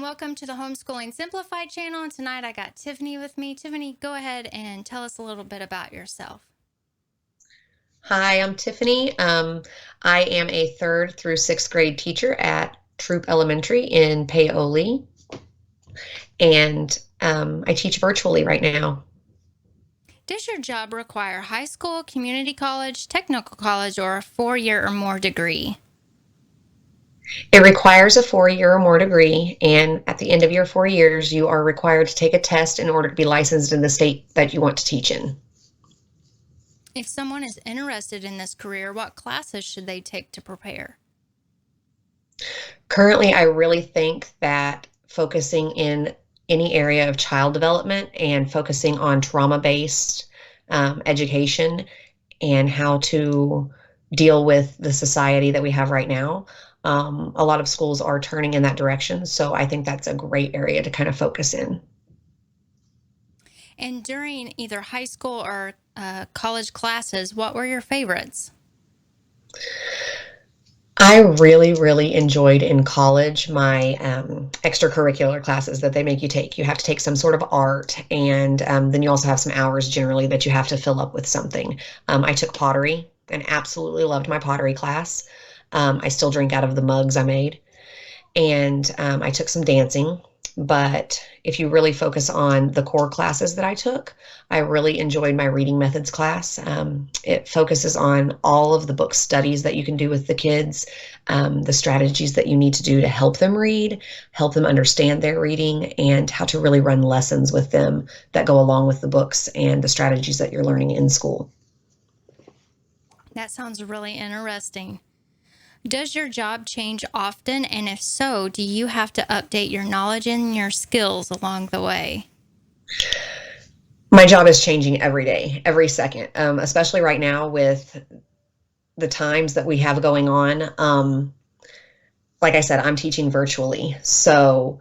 welcome to the Homeschooling Simplified channel. And tonight I got Tiffany with me. Tiffany, go ahead and tell us a little bit about yourself. Hi, I'm Tiffany. I am a third through sixth grade teacher at Troop Elementary in Paoli, and I teach virtually right now. Does your job require high school, community college, technical college, or a 4-year or more degree? It requires a 4-year or more degree, and at the end of your 4 years, you are required to take a test in order to be licensed in the state that you want to teach in. If someone is interested in this career, what classes should they take to prepare? Currently, I really think that focusing in any area of child development and focusing on trauma-based education and how to deal with the society that we have right now. A lot of schools are turning in that direction, so I think that's a great area to kind of focus in. And during either high school or college classes, what were your favorites? I really, really enjoyed in college my extracurricular classes that they make you take. You have to take some sort of art, and then you also have some hours generally that you have to fill up with something. I took pottery and absolutely loved my pottery class. I still drink out of the mugs I made. And I took some dancing. But if you really focus on the core classes that I took, I really enjoyed my reading methods class. It focuses on all of the book studies that you can do with the kids, the strategies that you need to do to help them read, help them understand their reading, and how to really run lessons with them that go along with the books and the strategies that you're learning in school. That sounds really interesting. Does your job change often? And if so, do you have to update your knowledge and your skills along the way? My job is changing every day, every second, especially right now with the times that we have going on. Like I said, I'm teaching virtually. So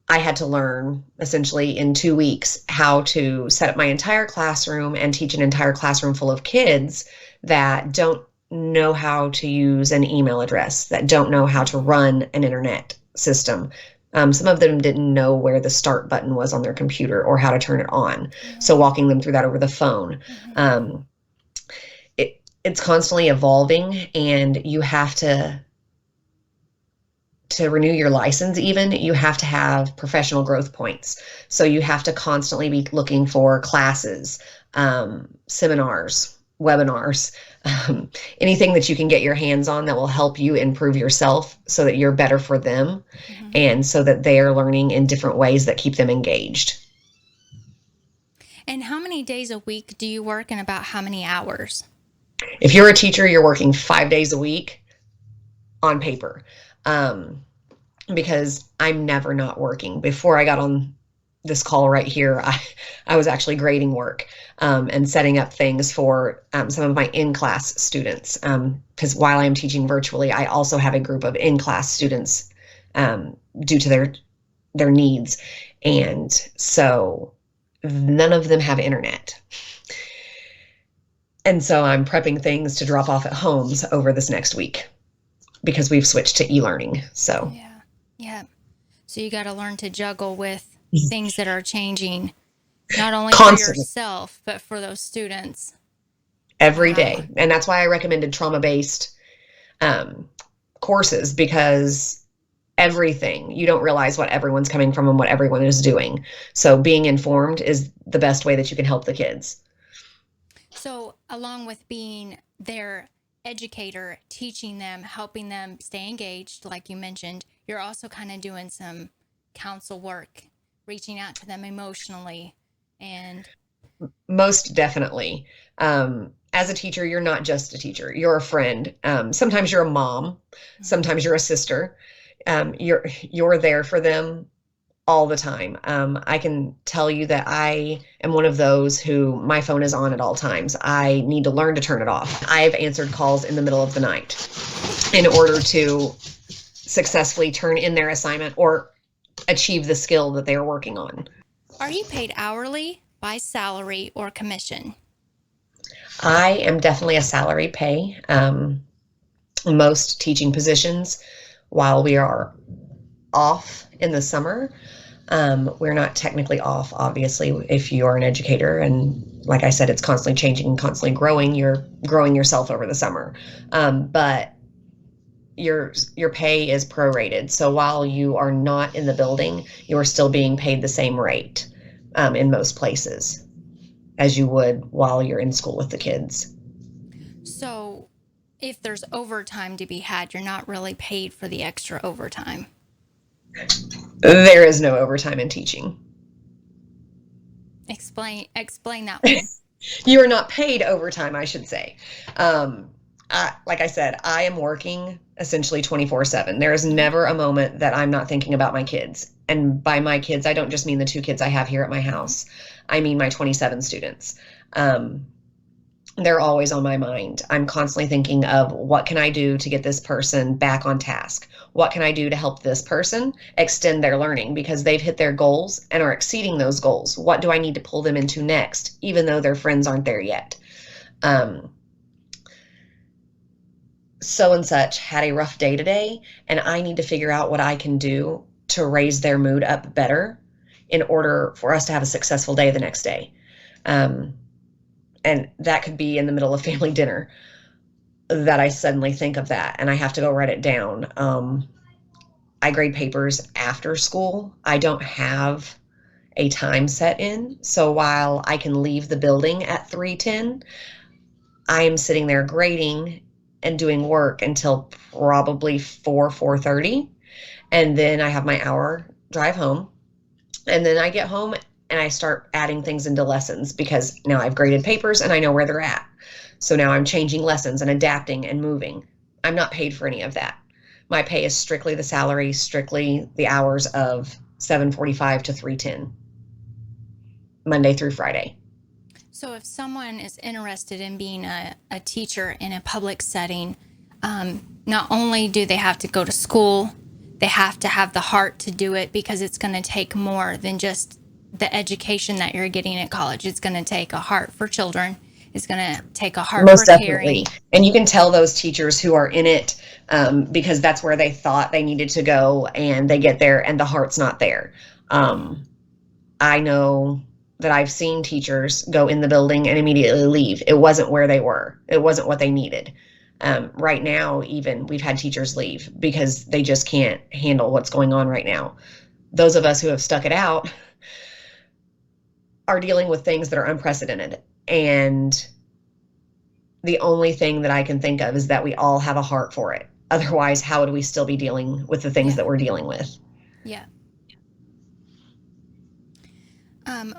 I had to learn essentially in 2 weeks how to set up my entire classroom and teach an entire classroom full of kids that don't know how to use an email address, that don't know how to run an internet system. Some of them didn't know where the start button was on their computer or how to turn it on. So walking them through that over the phone. Um, it's constantly evolving, and you have to renew your license. Even you have to have professional growth points. So you have to constantly be looking for classes, seminars, webinars, anything that you can get your hands on that will help you improve yourself so that you're better for them, and so that they are learning in different ways that keep them engaged. And how many days a week do you work and about how many hours? If you're a teacher, you're working 5 days a week on paper, because I'm never not working. Before I got on this call right here, I was actually grading work and setting up things for some of my in-class students, because while I'm teaching virtually, I also have a group of in-class students due to their needs. And so none of them have internet. And so I'm prepping things to drop off at homes over this next week because we've switched to e-learning. So Yeah. So you got to learn to juggle with things that are changing, not only for constantly, yourself, but for those students. every Wow. day. And that's why I recommended trauma-based courses, because everything, you don't realize what everyone's coming from and what everyone is doing. So being informed is the best way that you can help the kids. So along with being their educator, teaching them, helping them stay engaged, like you mentioned, you're also kind of doing some counsel work, reaching out to them emotionally. And Most definitely. As a teacher, you're not just a teacher, you're a friend. Sometimes you're a mom, sometimes you're a sister. You're there for them all the time. I can tell you that I am one of those who my phone is on at all times. I need to learn to turn it off. I've answered calls in the middle of the night in order to successfully turn in their assignment or achieve the skill that they are working on. are you paid hourly, by salary, or commission? I am definitely a salary pay. Most teaching positions, while we are off in the summer. We're not technically off, obviously, if you are an educator. And like I said, it's constantly changing and constantly growing. You're growing yourself over the summer. But your pay is prorated. So while you are not in the building, you are still being paid the same rate in most places as you would while you're in school with the kids. So if there's overtime to be had, you're not really paid for the extra overtime. There is no overtime in teaching. Explain that one. You are not paid overtime, I should say. Like I said, I am working essentially 24/7. There is never a moment that I'm not thinking about my kids. And by my kids, I don't just mean the 2 kids I have here at my house. I mean my 27 students. They're always on my mind. I'm constantly thinking of what can I do to get this person back on task? What can I do to help this person extend their learning because they've hit their goals and are exceeding those goals? What do I need to pull them into next, even though their friends aren't there yet? So and such had a rough day today, and I need to figure out what I can do to raise their mood up better in order for us to have a successful day the next day. And that could be in the middle of family dinner that I suddenly think of that and I have to go write it down. I grade papers after school. I don't have a time set in. So while I can leave the building at 3:10, I am sitting there grading and doing work until probably 4:30. And then I have my hour drive home. And then I get home and I start adding things into lessons because now I've graded papers and I know where they're at. So now I'm changing lessons and adapting and moving. I'm not paid for any of that. My pay is strictly the salary, strictly the hours of 7:45 to 3:10, Monday through Friday. So if someone is interested in being a teacher in a public setting, not only do they have to go to school, they have to have the heart to do it because it's going to take more than just the education that you're getting at college. It's going to take a heart for children. It's going to take a heart Most for definitely. caring. And you can tell those teachers who are in it because that's where they thought they needed to go and they get there and the heart's not there. I know that I've seen teachers go in the building and immediately leave. It wasn't where they were. It wasn't what they needed. Right now, even we've had teachers leave because they just can't handle what's going on right now. Those of us who have stuck it out are dealing with things that are unprecedented. And the only thing that I can think of is that we all have a heart for it. Otherwise, how would we still be dealing with the things that we're dealing with? Yeah.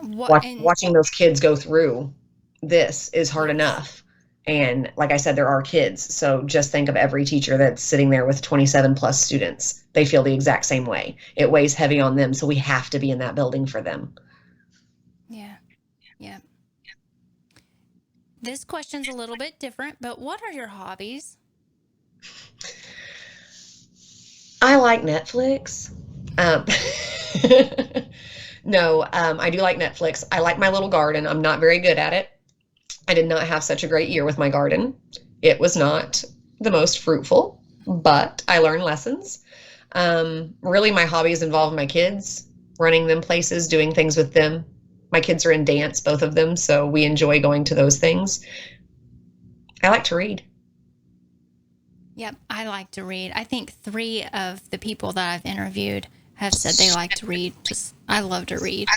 Watching those kids go through this is hard enough. And like I said, there are kids. So just think of every teacher that's sitting there with 27 plus students. They feel the exact same way. It weighs heavy on them. So we have to be in that building for them. Yeah. Yeah. This question's a little bit different, but what are your hobbies? I like Netflix. No, I do like Netflix. I like my little garden. I'm not very good at it. I did not have such a great year with my garden. It was not the most fruitful, but I learned lessons. Really, my hobbies involve my kids, running them places, doing things with them. My kids are in dance, both of them, so we enjoy going to those things. I like to read. Yep, I like to read. I think 3 of the people that I've interviewed have said they like to read. I love to read.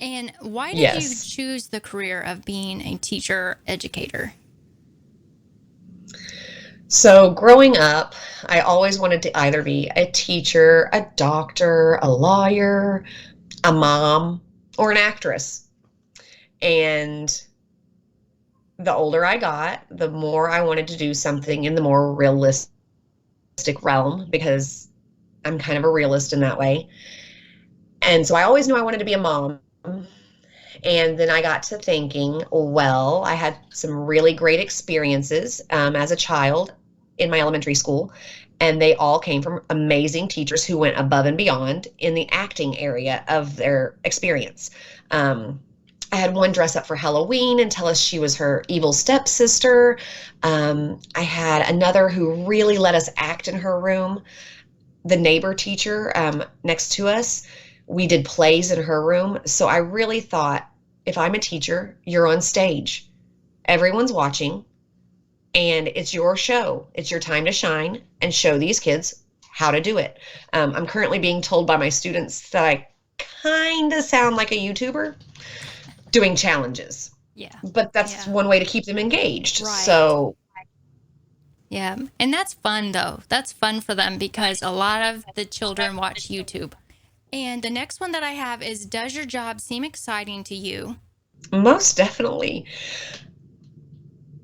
And why did you choose the career of being a teacher educator? So growing up, I always wanted to either be a teacher, a doctor, a lawyer, a mom, or an actress. And the older I got, the more I wanted to do something in the more realistic realm because I'm kind of a realist in that way. And so I always knew I wanted to be a mom. And then I got to thinking, well, I had some really great experiences as a child in my elementary school, and they all came from amazing teachers who went above and beyond in the acting area of their experience. I had one dress up for Halloween and tell us she was her evil stepsister. I had another who really let us act in her room. the neighbor teacher next to us, we did plays in her room. So I really thought, if I'm a teacher, you're on stage, everyone's watching, and it's your show. It's your time to shine and show these kids how to do it. I'm currently being told by my students that I kind of sound like a YouTuber doing challenges, Yeah. but that's Yeah. one way to keep them engaged. Right. So yeah. And that's fun, though. That's fun for them because a lot of the children watch YouTube. And the next one that I have is, does your job seem exciting to you? most definitely.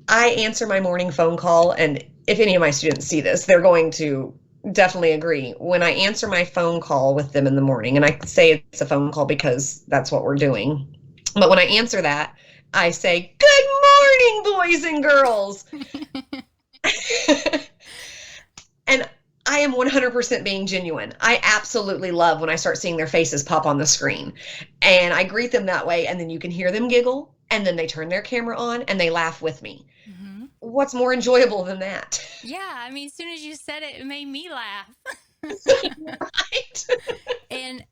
I answer my morning phone call, and if any of my students see this, they're going to definitely agree. When I answer my phone call with them in the morning, and I say it's a phone call because that's what we're doing, but when I answer that, I say, "Good morning, boys and girls." And I am 100% being genuine. I absolutely love when I start seeing their faces pop on the screen. And I greet them that way, and then you can hear them giggle, and then they turn their camera on and they laugh with me. Mm-hmm. What's more enjoyable than that? Yeah. I mean, as soon as you said it, it made me laugh. Right?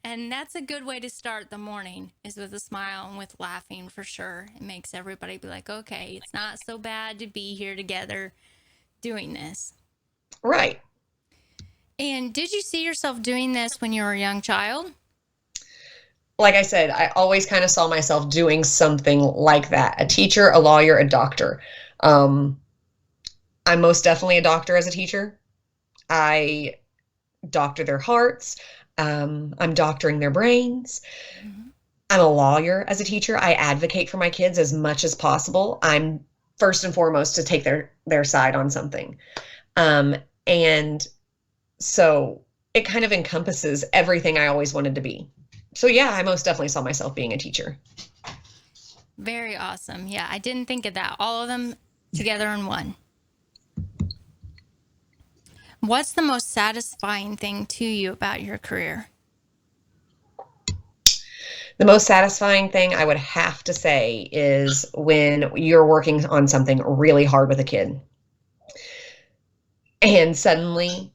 And that's a good way to start the morning, is with a smile and with laughing, for sure. It makes everybody be like, okay, it's not so bad to be here together doing this. Right. And did you see yourself doing this when you were a young child? Like I said, I always kind of saw myself doing something like that. A teacher, a lawyer, a doctor. Um, I'm most definitely a doctor as a teacher. I doctor their hearts. I'm doctoring their brains. Mm-hmm. I'm a lawyer as a teacher. I advocate for my kids as much as possible. I'm first and foremost to take their side on something. Um, and so it kind of encompasses everything I always wanted to be. So yeah, I most definitely saw myself being a teacher. Very awesome. Yeah, I didn't think of that. All of them together in one. What's the most satisfying thing to you about your career? The most satisfying thing I would have to say is when you're working on something really hard with a kid, and suddenly,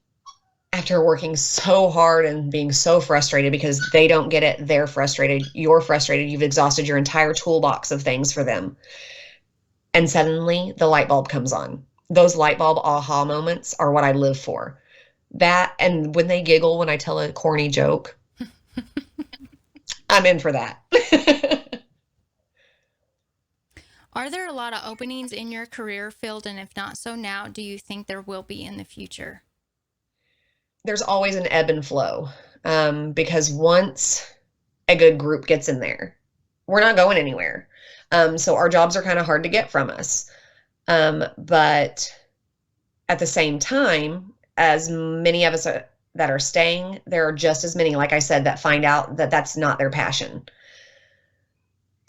after working so hard and being so frustrated because they don't get it, they're frustrated, you're frustrated, you've exhausted your entire toolbox of things for them, and suddenly the light bulb comes on. Those light bulb aha moments are what I live for. That, and when they giggle when I tell a corny joke, I'm in for that. Are there a lot of openings in your career field? And if not so now, do you think there will be in the future? There's always an ebb and flow, because once a good group gets in there, we're not going anywhere. So our jobs are kind of hard to get from us. But at the same time, as many of us that are staying, there are just as many, like I said, that find out that that's not their passion.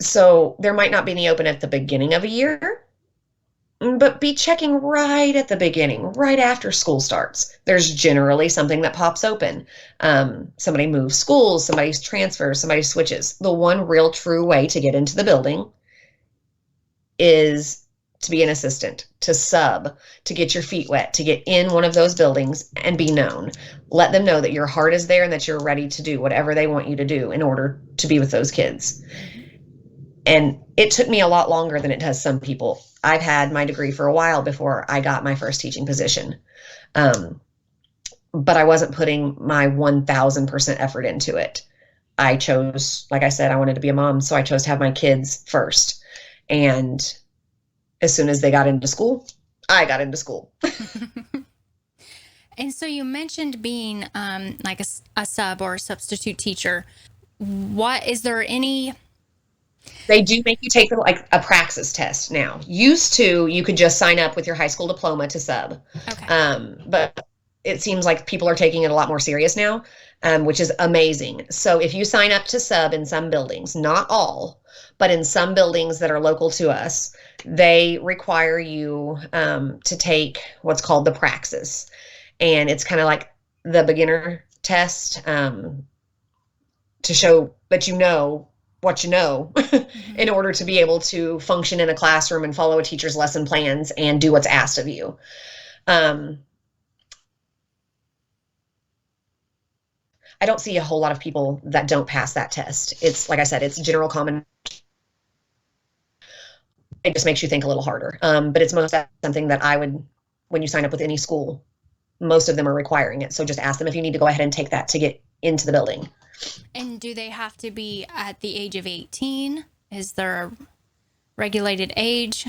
So there might not be any open at the beginning of a year, but be checking right at the beginning, right after school starts. There's generally something that pops open. Somebody moves schools, somebody transfers, somebody switches. The one real true way to get into the building is to be an assistant, to sub, to get your feet wet, to get in one of those buildings and be known. Let them know that your heart is there and that you're ready to do whatever they want you to do in order to be with those kids. And it took me a lot longer than it does some people. I've had my degree for a while before I got my first teaching position. But I wasn't putting my 1000% effort into it. I chose, like I said, I wanted to be a mom, so I chose to have my kids first. And as soon as they got into school, I got into school. And so you mentioned being like a sub or a substitute teacher. What is there any? They do make you take like a praxis test now. Used to, you could just sign up with your high school diploma to sub. Okay. But it seems like people are taking it a lot more serious now, which is amazing. So if you sign up to sub in some buildings, not all, but in some buildings that are local to us, they require you to take what's called the praxis. And it's kind of like the beginner test to show that you know what you know in order to be able to function in a classroom and follow a teacher's lesson plans and do what's asked of you. I don't see a whole lot of people that don't pass that test. It's like I said, it's general common. It just makes you think a little harder. But it's most something that I would, when you sign up with any school, most of them are requiring it. So just ask them if you need to go ahead and take that to get into the building. And do they have to be at the age of 18? Is there a regulated age?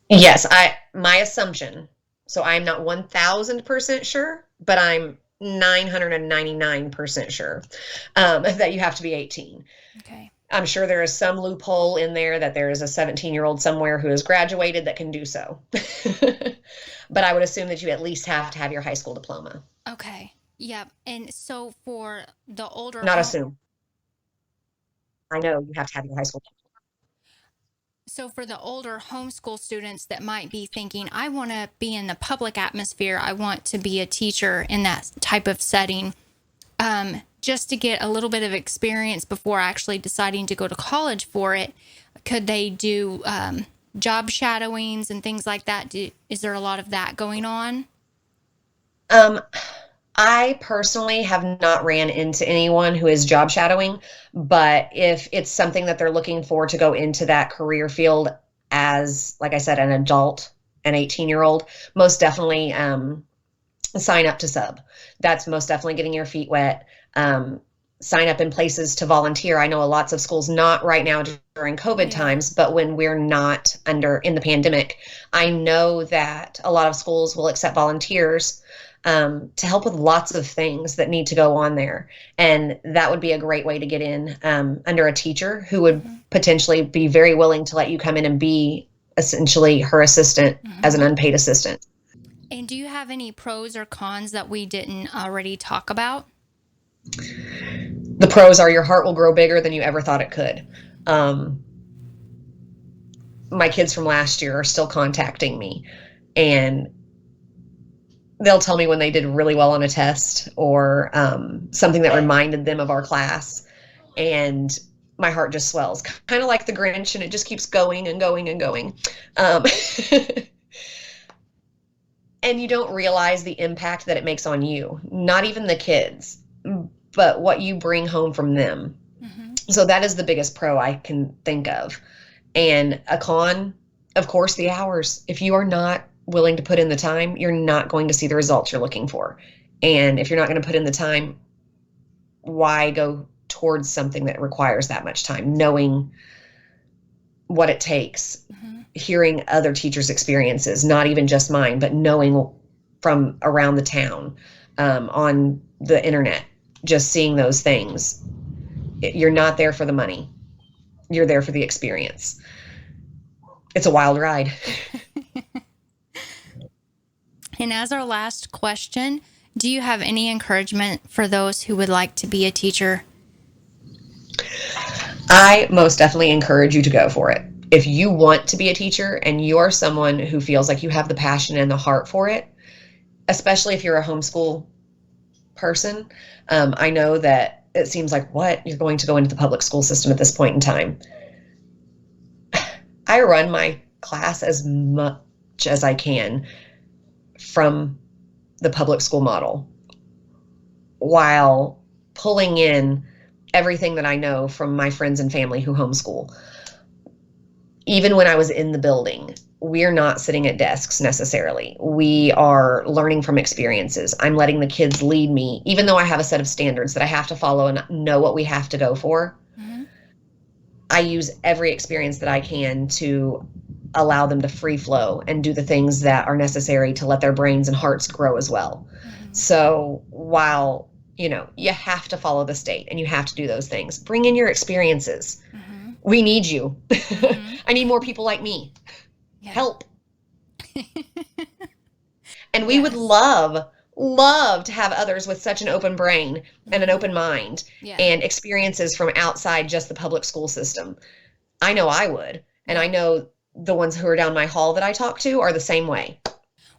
Yes, my assumption, so I'm not 1000% sure, but I'm 999% sure that you have to be 18. Okay. I'm sure there is some loophole in there that there is a 17-year-old somewhere who has graduated that can do so. But I would assume that you at least have to have your high school diploma. Okay. Yep. And so for the older Not assume. I know you have to have your high school diploma. So for the older homeschool students that might be thinking, I want to be in the public atmosphere, I want to be a teacher in that type of setting, just to get a little bit of experience before actually deciding to go to college for it, could they do job shadowings and things like that? Is there a lot of that going on? I personally have not ran into anyone who is job shadowing, but if it's something that they're looking for to go into that career field as, like I said, an adult, an 18-year-old, most definitely sign up to sub. That's most definitely getting your feet wet. Sign up in places to volunteer. I know lots of schools, not right now during COVID times, but when we're not in the pandemic, I know that a lot of schools will accept volunteers to help with lots of things that need to go on there. And that would be a great way to get in under a teacher who would potentially be very willing to let you come in and be essentially her assistant as an unpaid assistant. And do you have any pros or cons that we didn't already talk about? The pros are your heart will grow bigger than you ever thought it could. My kids from last year are still contacting me, and they'll tell me when they did really well on a test or something that reminded them of our class, and my heart just swells, kind of like the Grinch, and it just keeps going and going and going. And you don't realize the impact that it makes on you, not even the kids, but what you bring home from them. So that is the biggest pro I can think of. And a con, of course, the hours. If you are not willing to put in the time, you're not going to see the results you're looking for. And if you're not going to put in the time, why go towards something that requires that much time, knowing what it takes, hearing other teachers' experiences, not even just mine, but knowing from around the town, on the internet, just seeing those things. You're not there for the money. You're there for the experience. It's a wild ride. And as our last question, do you have any encouragement for those who would like to be a teacher? I most definitely encourage you to go for it. If you want to be a teacher and you're someone who feels like you have the passion and the heart for it, especially if you're a homeschool person, I know that it seems like, what? You're going to go into the public school system at this point in time. I run my class as much as I can from the public school model while pulling in everything that I know from my friends and family who homeschool. Even when I was in the building, we're not sitting at desks necessarily. We are learning from experiences. I'm letting the kids lead me, even though I have a set of standards that I have to follow and know what we have to go for. I use every experience that I can to allow them to free flow and do the things that are necessary to let their brains and hearts grow as well. So while, you have to follow the state and you have to do those things, bring in your experiences. We need you. I need more people like me. Help. And we would love to have others with such an open brain and an open mind and experiences from outside just the public school system. I know I would. And I know the ones who are down my hall that I talk to are the same way.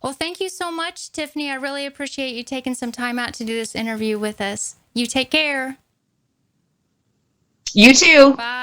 Well, thank you so much, Tiffany. I really appreciate you taking some time out to do this interview with us. You take care. You too. Bye.